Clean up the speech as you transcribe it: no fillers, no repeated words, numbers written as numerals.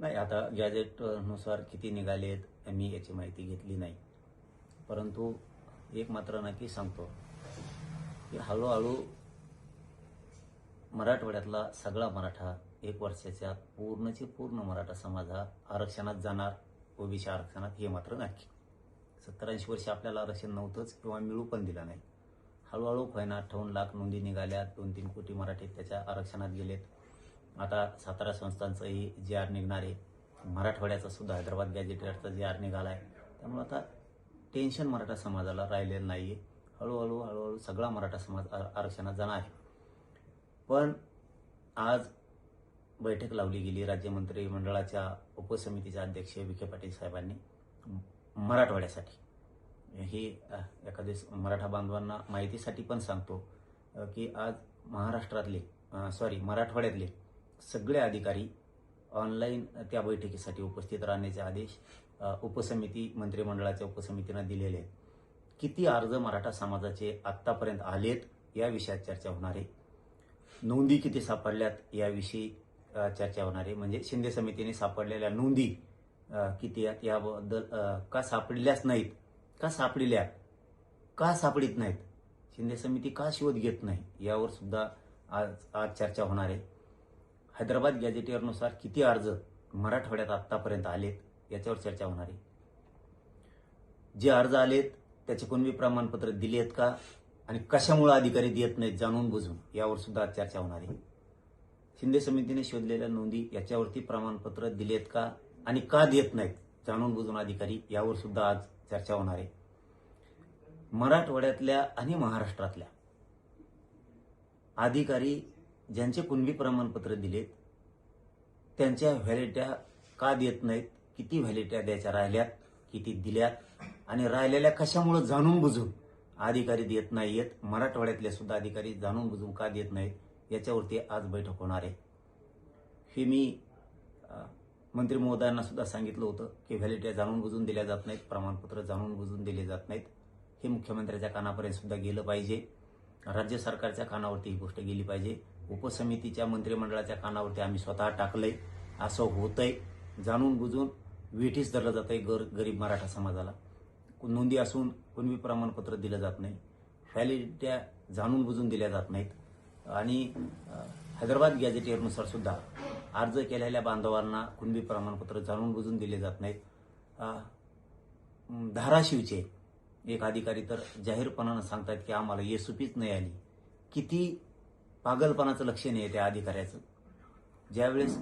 नाही, आता गॅजेटनुसार किती निघालेत मी याची माहिती घेतली नाही. परंतु एक मात्र नक्की सांगतो की हळूहळू मराठवाड्यातला सगळा मराठा 1 वर्षाच्या पूर्णचे पूर्ण मराठा समाज हा आरक्षणात जाणार, ओबीसी आरक्षणात, हे मात्र नक्की. 70-80 वर्ष आपल्याला आरक्षण नव्हतंच किंवा मिळू पण दिलं नाही. हळूहळू होईना 58 लाख नोंदी निघाल्या, 2-3 कोटी मराठी त्याच्या आरक्षणात गेलेत. आता सातारा संस्थांचंही GR निघणार आहे, मराठवाड्याचा सुद्धा हैदराबाद गॅजेटियरचा GR निघाला आहे. त्यामुळे आता टेन्शन मराठा समाजाला राहिलेलं नाही आहे. हळूहळू सगळा मराठा समाज आरक्षणात जाणार आहे. पण आज बैठक लावली गेली राज्य मंत्रिमंडळाच्या उपसमितीचे अध्यक्ष विखे पाटील साहेबांनी मराठवाड्यासाठी. ही एखाद्या मराठा बांधवांना माहितीसाठी पण सांगतो की आज मराठवाड्यातले सगळे अधिकारी ऑनलाईन त्या बैठकीसाठी उपस्थित राहण्याचे आदेश मंत्रिमंडळाच्या उपसमितीनं दिलेले आहेत. किती अर्ज मराठा समाजाचे आत्तापर्यंत आलेत या विषयात चर्चा होणार आहे. नोंदी किती सापडल्यात याविषयी चर्चा होणार आहे. म्हणजे शिंदे समितीने सापडलेल्या नोंदी किती आहेत याबद्दल, का सापडल्याच नाहीत, का सापडल्या, का सापडित नाहीत, शिंदे समिती का शोध घेत नाही, यावर सुद्धा आज चर्चा होणार आहे. हैदराबाद गॅजेटियरनुसार किती अर्ज मराठवाड्यात आत्तापर्यंत आलेत याच्यावर चर्चा होणार आहे. जे अर्ज आलेत त्याचे कुणबी प्रमाणपत्र दिलेत का आणि कशामुळे अधिकारी देत नाहीत जाणून बुजून, यावर सुद्धा चर्चा होणार आहे. शिंदे समितीने शोधलेल्या नोंदी याच्यावरती प्रमाणपत्र दिलेत का आणि का देत नाहीत जाणून बुजून अधिकारी, यावर सुद्धा आज चर्चा होणार आहे. मराठवाड्यातल्या आणि महाराष्ट्रातल्या अधिकारी ज्यांचे कुणबी प्रमाणपत्र दिलेत त्यांच्या व्हॅलिडिटी का देत नाहीत, किती व्हॅलिडिटी द्यायच्या राहिल्यात, किती दिल्यात आणि राहिलेल्या कशामुळे जाणून बुजून अधिकारी देत नाहीयेत, मराठवाड्यातले सुद्धा अधिकारी जाणून बुजून का देत नाहीत, याच्यावरती आज बैठक होणार आहे. हे मी मंत्री महोदयांना सुद्धा सांगितलं होतं की व्हॅलिडिटी जाणून बुजून दिल्या जात नाहीत, प्रमाणपत्र जाणून बुजून दिले जात नाहीत. हे मुख्यमंत्र्यांच्या कानापर्यंत सुद्धा गेलं पाहिजे, राज्य सरकारच्या कानावरती ही गोष्ट गेली पाहिजे. उपसमितीच्या मंत्रिमंडळाच्या कानावरती आम्ही स्वतः टाकलंय. असं होतंय, जाणून बुजून वेठीस धरलं जात आहे गरीब मराठा समाजाला. नोंदी असून कुणबी प्रमाणपत्र दिलं जात नाही, व्हॅलिडिट्या जाणून बुजून दिल्या जात नाहीत आणि हैदराबाद गॅजेटियरनुसार सुद्धा अर्ज केलेल्या बांधवांना कुणबी प्रमाणपत्र जाणून बुजून दिले जात नाहीत. धाराशिवचे एक अधिकारी तर जाहीरपणानं सांगतात की आम्हाला येसुपीच नाही आली. किती पागलपणाचं लक्षण आहे त्या अधिकाऱ्याचं. ज्यावेळेस